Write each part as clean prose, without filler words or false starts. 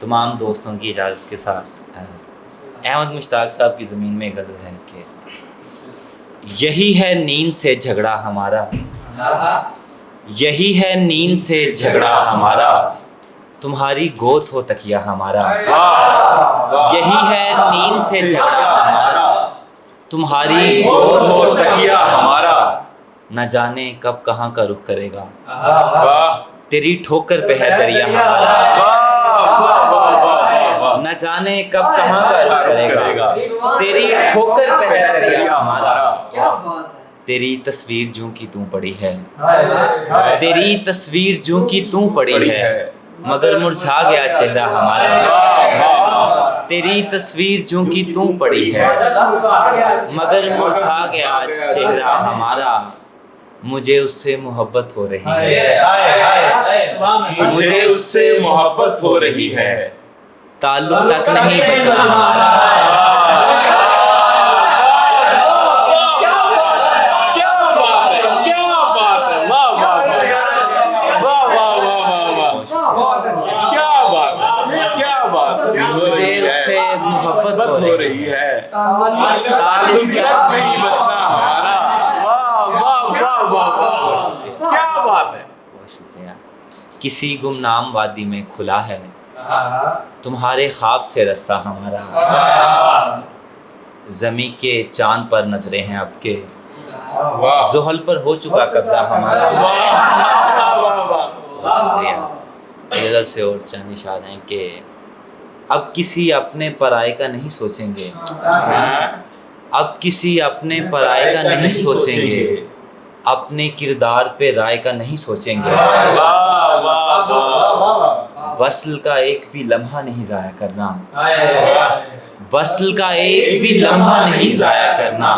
تمام دوستوں کی اجازت کے ساتھ احمد مشتاق صاحب کی زمین میں غزل ہے کہ یہی ہے نیند سے جھگڑا ہمارا، یہی ہے نیند سے جھگڑا ہمارا، تمہاری گود ہو تکیہ ہمارا، یہی ہے نیند سے جھگڑا ہمارا، تمہاری گود ہو تکیہ ہمارا، نہ جانے کب کہاں کا رخ کرے گا، تیری ٹھوکر پہ ہے دریا ہمارا، نہ جانے کب کہاں کا رخ کرے گا، تیری ٹھوکر پہ ہے دریا ہمارا، تیری تصویر جوں کی توں پڑی ہے، تیری تصویر جوں کی توں پڑی ہے، مگر مرجھا گیا چہرہ ہمارا، تیری تصویر جوں کی توں پڑی ہے، مگر مرجھا گیا چہرہ ہمارا، مجھے اس سے محبت ہو رہی ہے، مجھے اس سے محبت ہو رہی ہے، تعلق تک نہیں بچا ہمارا۔ مجھے اس سے محبت ہو رہی ہے، تعلق تک نہیں بچا ہمارا۔ کیا بات ہے، بہت شکریہ۔ کسی گمنام وادی میں کھلا ہے تمہارے خواب سے رستہ ہمارا، زمیں کے چاند پر نظریں ہیں اب کے، زحل پر ہو چکا قبضہ ہمارا۔ غزل سے اور چند اشعار ہیں کہ اب کسی اپنے پرائے کا نہیں سوچیں گے، اب کسی اپنے پرائے کا نہیں سوچیں گے، اپنے کردار پہ رائے کا نہیں سوچیں گے، وصل کا ایک بھی لمحہ نہیں ضائع کرنا، وصل کا ایک بھی لمحہ نہیں ضائع کرنا،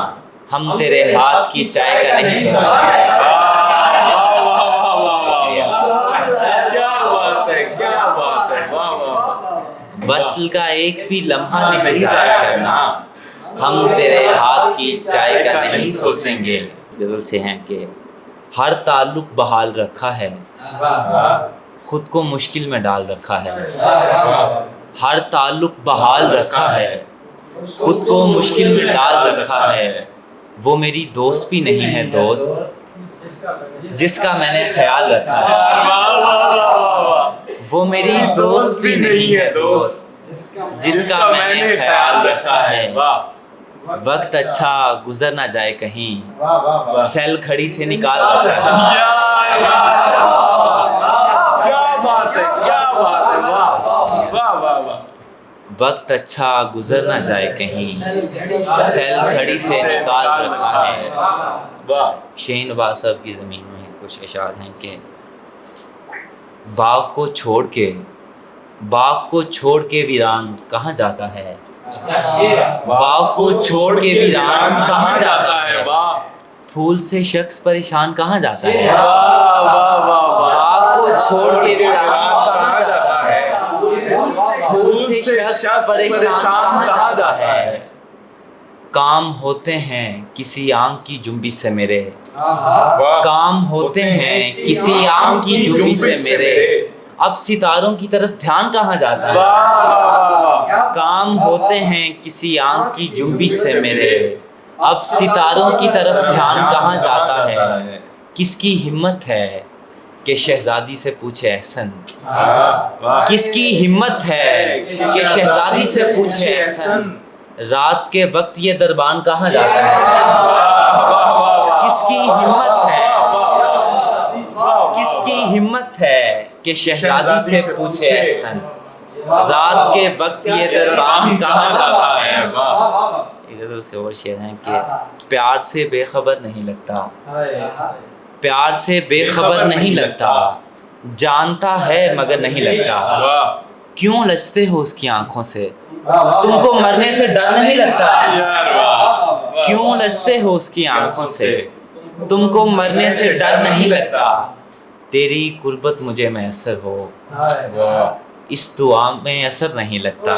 ہم تیرے ہاتھ کی چائے کا نہیں سوچیں گے۔ وصل کا ایک بھی لمحہ نہیں ضائع کرنا، ہم تیرے ہاتھ کی چائے کا نہیں سوچیں گے۔ غزل سے ہیں کہ ہر تعلق بحال رکھا ہے، خود کو مشکل میں ڈال رکھا ہے، ہر تعلق بحال رکھا ہے، خود کو مشکل میں ڈال رکھا ہے، وہ میری دوست بھی نہیں ہے دوست جس کا میں نے خیال رکھا ہے، وہ میری دوست بھی نہیں ہے دوست جس کا میں نے خیال رکھا ہے، وقت اچھا گزر نہ جائے کہیں سیل کھڑی سے نکال رکھا ہے۔ وقت اچھا گزر نہ جائے کہیں سیل کھڑی سے نکال رکھا ہے۔ شہین نواز صاحب کی زمین میں کچھ اشعار ہیں کہ باغ کو چھوڑ کے ویران کہاں جاتا ہے، باغ کو چھوڑ کے ویران کہاں جاتا ہے، پھول سے شخص پریشان کہاں جاتا ہے، باغ کو چھوڑ کے ویران کہاں جاتا ہے، پھول سے شخص پریشان کہاں جاتا ہے، کام ہوتے ہیں کسی آنکھ کی جنبش سے میرے، کام ہوتے ہیں کسی آنکھ کی جنبش سے میرے، اب ستاروں کی طرف دھیان کہاں جاتا ہے، کام ہوتے ہیں کسی آنکھ کی جنبش سے میرے، اب ستاروں کی طرف دھیان کہاں جاتا ہے، کس کی ہمت ہے کہ شہزادی سے پوچھے احسن، کس کی ہمت ہے کہ شہزادی سے پوچھے احسن، رات کے وقت یہ دربان کہاں جاتا ہے، کس کی ہمت ہے، کس کی ہمت ہے کہ شہزادی سے پوچھے احسن، رات کے وقت یہ دربان کہاں جاتا ہے۔ غزل سے اور شعر ہیں کہ پیار سے بے خبر نہیں لگتا، پیار سے بے خبر نہیں لگتا، جانتا ہے مگر نہیں لگتا، کیوں لجتے ہو اس کی آنکھوں سے، تم کو مرنے سے ڈر نہیں لگتا، کیوں لجتے ہو اس کی آنکھوں سے، تم کو مرنے سے ڈر نہیں لگتا، تیری قربت مجھے میسر ہو اس دعا میں اثر نہیں لگتا،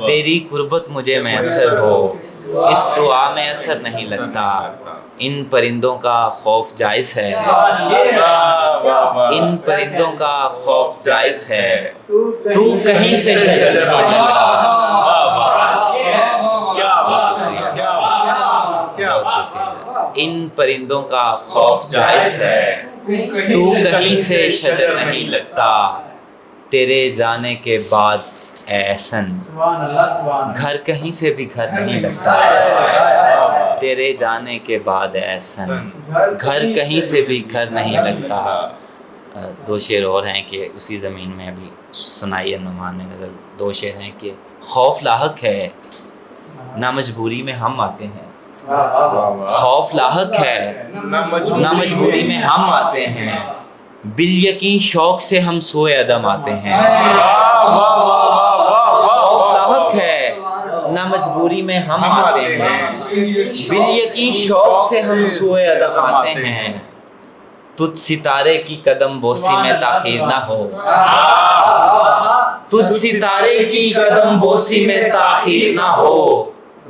تیری قربت مجھے میسر ہو اس دعا میں اثر نہیں لگتا، ان پرندوں کا خوف جائز ہے ان پرندوں کا خوف جائز ہے، تو کہیں سے شجر نہیں لگتا۔ ان پرندوں کا خوف جائز ہے، تو کہیں سے شجر نہیں لگتا، تیرے جانے کے بعد اے احسن گھر کہیں سے بھی گھر نہیں لگتا، تیرے جانے کے بعد اے احسن گھر کہیں سے بھی گھر نہیں لگتا۔ دو شعر اور ہیں کہ اسی زمین میں ابھی سنائی ہے نعمان نے غزل، دو شعر ہیں کہ خوف لاحق ہے نہ مجبوری میں ہم آتے ہیں، خوف لاحق ہے نہ مجبوری میں ہم آتے ہیں، بالیقین شوق سے ہم سوئے عدم آتے ہیں۔ خوف لاحق ہے نہ مجبوری میں ہم آتے ہیں، بالیقین شوق سے ہم سوئے عدم آتے ہیں، تجھ ستارے کی قدم بوسی میں تاخیر نہ ہو، تجھ ستارے کی قدم بوسی میں تاخیر نہ ہو،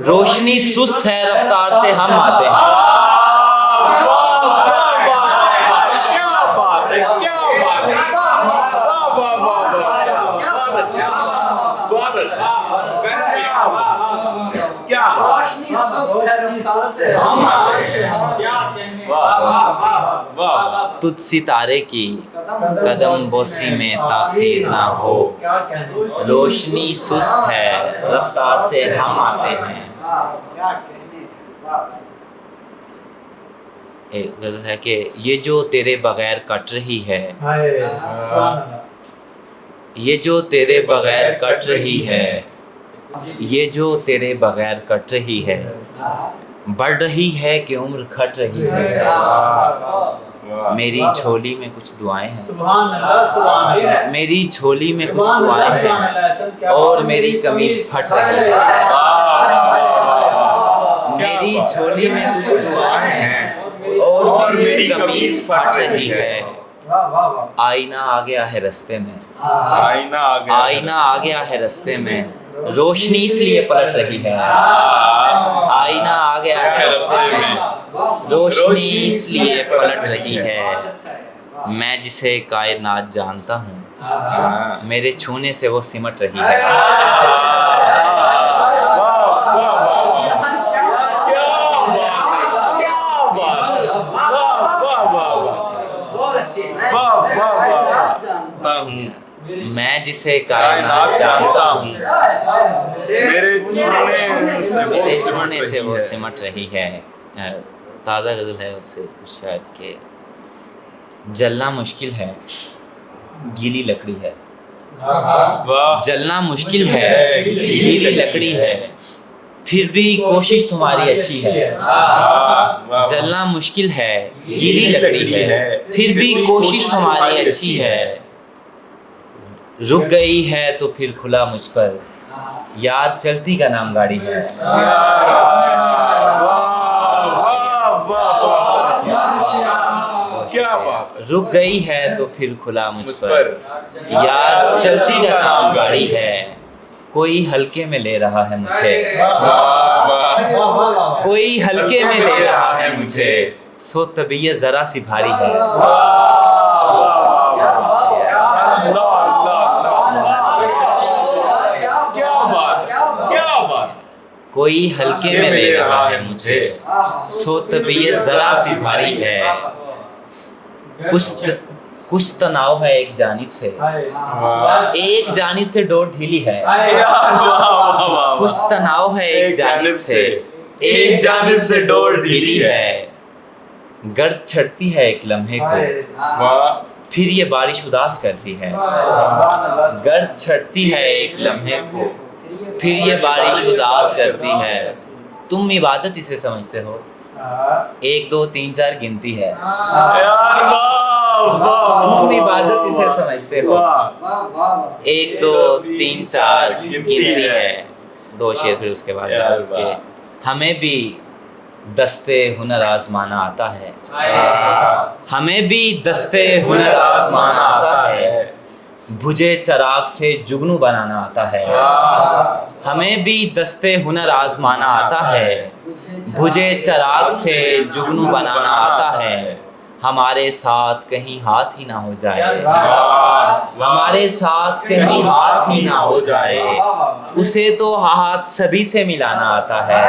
روشنی سست ہے رفتار سے ہم آتے ہیں۔ تجھ ستارے کی قدم بوسی میں تاخیر نہ ہو، روشنی سست ہے رفتار سے ہم آتے ہیں۔ ایک غزل ہے کہ یہ جو تیرے بغیر کٹ رہی ہے، یہ جو تیرے بغیر کٹ رہی ہے، یہ جو تیرے بغیر کٹ رہی ہے، بڑھ رہی ہے کہ عمر کھٹ رہی ہے، میری جھولی میں کچھ دعائیں ہیں، میری جھولی میں کچھ دعائیں ہیں، اور میری قمیض پھٹ رہی ہے، میری جھولی میں کچھ دعائیں ہیں اور میری قمیض پھٹ رہی ہے، آئینہ آ گیا ہے رستے میں، آئینہ آ گیا ہے رستے میں، روشنی اس لیے پلٹ رہی ہے، آئینہ آ گیا ہے رستے میں، روشنی اس لیے پلٹ رہی ہے، میں جسے کائنات جانتا ہوں، میرے چھونے سے وہ سمٹ رہی ہے۔ میں جسے کائنات جانتا ہوں، میرے چھونے سے وہ سمٹ رہی ہے۔ تازہ غزل ہے اس سے شاید کہ جلنا مشکل ہے گیلی لکڑی ہے، جلنا مشکل ہے گیلی لکڑی ہے، پھر بھی کوشش تمہاری اچھی ہے، جلنا مشکل ہے گیلی لکڑی ہے، پھر بھی کوشش تمہاری اچھی ہے، رک گئی ہے تو پھر کھلا مجھ پر، یار چلتی کا نام گاڑی ہے۔ رک گئی ہے تو پھر کھلا مجھ پر، یار چلتی کا نام گاڑی ہے، کوئی ہلکے میں لے رہا ہے مجھے، کوئی ہلکے میں لے رہا ہے مجھے، سو طبیعت ذرا سی بھاری ہے۔ کوئی ہلکے میں لے رہا ہے مجھے، سو طبیعت ذرا سی بھاری ہے، کچھ تناؤ ہے ایک جانب سے، ایک جانب سے ڈور ڈھیلی ہے، کچھ تناؤ ہے ایک جانب سے، ایک جانب سے ڈور ڈھیلی ہے، گرد چھڑتی ہے ایک لمحے کو، پھر یہ بارش اداس کرتی ہے، گرد چھڑتی ہے ایک لمحے کو، پھر یہ بارش اداس کرتی ہے، تم عبادت اسے سمجھتے ہو، ایک دو تین چار گنتی ہے، تم عبادت اسے سمجھتے ہو، ایک دو تین چار گنتی ہے۔ دو شعر پھر اس کے بعد کہ ہمیں بھی دستے ہنر آزمانا آتا ہے، ہمیں بھی دستے ہنر آزمانا آتا ہے، بجھے چراغ سے جگنو بنانا آتا ہے، ہمیں بھی دستے ہنر آزمانا آتا ہے، بجھے چراغ سے جگنو بنانا آتا ہے، ہمارے ساتھ کہیں ہاتھ ہی نہ ہو جائے، ہمارے ساتھ کہیں ہاتھ ہی نہ ہو جائے، اسے تو ہاتھ سبھی سے ملانا آتا ہے،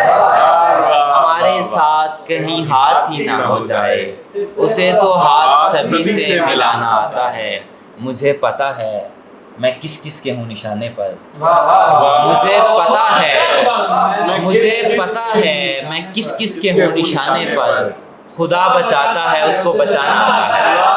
ہمارے ساتھ کہیں ہاتھ ہی نہ ہو جائے، اسے تو ہاتھ سبھی سے ملانا آتا ہے۔ مجھے پتا ہے میں کس کس کے ہوں نشانے پر، مجھے پتا ہے، مجھے پتا ہے میں کس کس کے ہوں نشانے پر، خدا بچاتا ہے اس کو بچانا آتا ہے۔